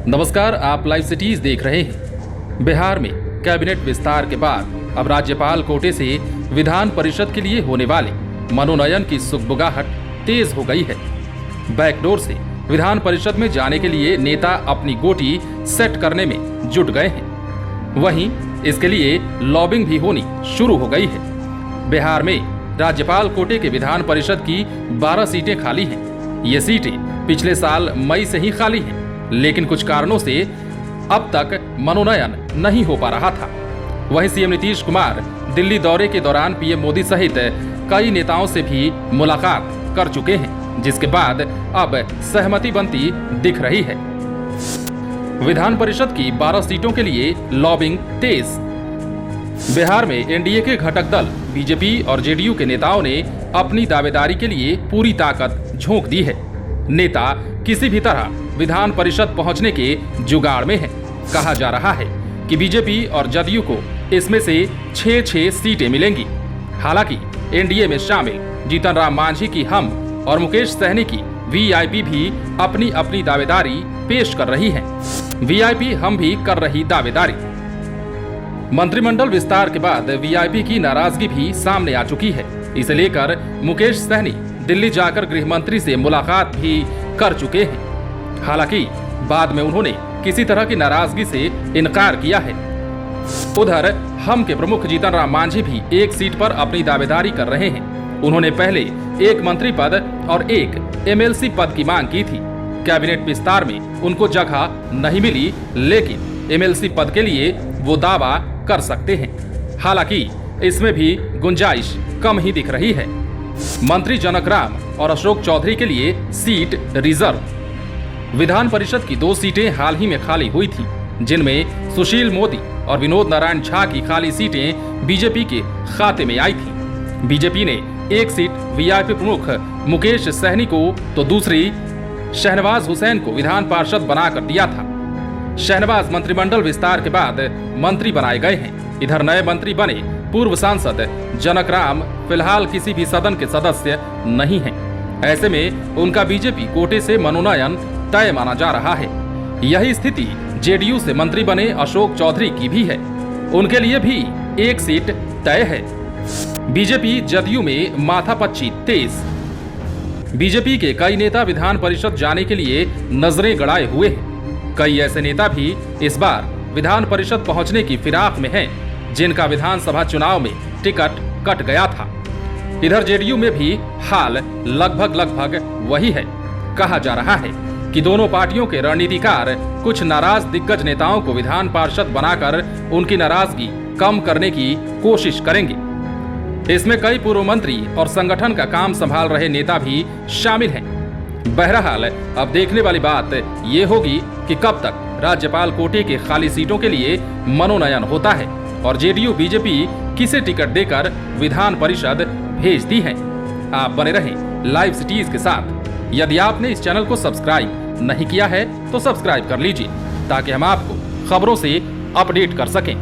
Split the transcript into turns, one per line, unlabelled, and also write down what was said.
नमस्कार, आप live cities देख रहे हैं। बिहार में कैबिनेट विस्तार के बाद अब राज्यपाल कोटे से विधान परिषद के लिए होने वाले मनोनयन की सुगबुगाहट तेज हो गई है। बैकडोर से विधान परिषद में जाने के लिए नेता अपनी गोटी सेट करने में जुट गए हैं। वहीं इसके लिए लॉबिंग भी होनी शुरू हो गई है। बिहार में राज्यपाल कोटे के विधान परिषद की 12 सीटें खाली हैं। ये सीटें पिछले साल मई से ही खाली हैं, लेकिन कुछ कारणों से अब तक मनोनयन नहीं हो पा रहा था। वहीं सीएम नीतीश कुमार दिल्ली दौरे के दौरान पीएम मोदी सहित कई नेताओं से भी मुलाकात कर चुके हैं, जिसके बाद अब सहमति बनती दिख रही है। विधान परिषद की 12 सीटों के लिए लॉबिंग तेज। बिहार में एनडीए के घटक दल बीजेपी और जेडीयू के नेताओं ने अपनी दावेदारी के लिए पूरी ताकत झोंक दी है। नेता किसी भी तरह विधान परिषद पहुंचने के जुगाड़ में है। कहा जा रहा है कि बीजेपी और जदयू को इसमें से 6 सीटें मिलेंगी। हालांकि एनडीए में शामिल जीतन राम मांझी की हम और मुकेश सहनी की वीआईपी भी अपनी अपनी दावेदारी पेश कर रही है। वीआईपी हम भी कर रही दावेदारी। मंत्रिमंडल विस्तार के बाद वीआईपी की नाराजगी भी सामने आ चुकी है। इसे लेकर मुकेश सहनी दिल्ली जाकर गृह मंत्री से मुलाकात भी कर चुके हैं। हालांकि बाद में उन्होंने किसी तरह की नाराजगी से इनकार किया है। उधर हम के प्रमुख जीतन राम मांझी भी एक सीट पर अपनी दावेदारी कर रहे हैं। उन्होंने पहले एक मंत्री पद और एक एमएलसी पद की मांग की थी। कैबिनेट विस्तार में उनको जगह नहीं मिली, लेकिन एमएलसी पद के लिए वो दावा कर सकते हैं। हालांकि इसमें भी गुंजाइश कम ही दिख रही है। मंत्री जनक राम और अशोक चौधरी के लिए सीट रिजर्व। विधान परिषद की 2 सीटें हाल ही में खाली हुई थी, जिनमें सुशील मोदी और विनोद नारायण झा की खाली सीटें बीजेपी के खाते में आई थी। बीजेपी ने एक सीट वीआईपी प्रमुख मुकेश सहनी को तो दूसरी शहनवाज हुसैन को विधान पार्षद बनाकर दिया था। शहनवाज मंत्रिमंडल विस्तार के बाद मंत्री बनाए गए हैं। इधर नए मंत्री बने पूर्व सांसद जनक राम फिलहाल किसी भी सदन के सदस्य नहीं हैं। ऐसे में उनका बीजेपी कोटे से मनोनयन तय माना जा रहा है। यही स्थिति जेडीयू से मंत्री बने अशोक चौधरी की भी है। उनके लिए भी एक सीट तय है। बीजेपी जदयू में माथापच्ची तेज। बीजेपी के कई नेता विधान परिषद जाने के लिए नजरें गड़ाए हुए हैं। कई ऐसे नेता भी इस बार विधान परिषद पहुंचने की फिराक में हैं, जिनका विधानसभा चुनाव में टिकट कट गया था। इधर जेडीयू में भी हाल लगभग वही है। कहा जा रहा है कि दोनों पार्टियों के रणनीतिकार कुछ नाराज दिग्गज नेताओं को विधान पार्षद बनाकर उनकी नाराजगी कम करने की कोशिश करेंगे। इसमें कई पूर्व मंत्री और संगठन का काम संभाल रहे नेता भी शामिल हैं। बहरहाल अब देखने वाली बात ये होगी कि कब तक राज्यपाल कोटे के खाली सीटों के लिए मनोनयन होता है और जेडीयू बीजेपी किसे टिकट देकर विधान परिषद भेजती है। आप बने रहें लाइव सिटीज के साथ। यदि आपने इस चैनल को सब्सक्राइब नहीं किया है तो सब्सक्राइब कर लीजिए, ताकि हम आपको खबरों से अपडेट कर सकें।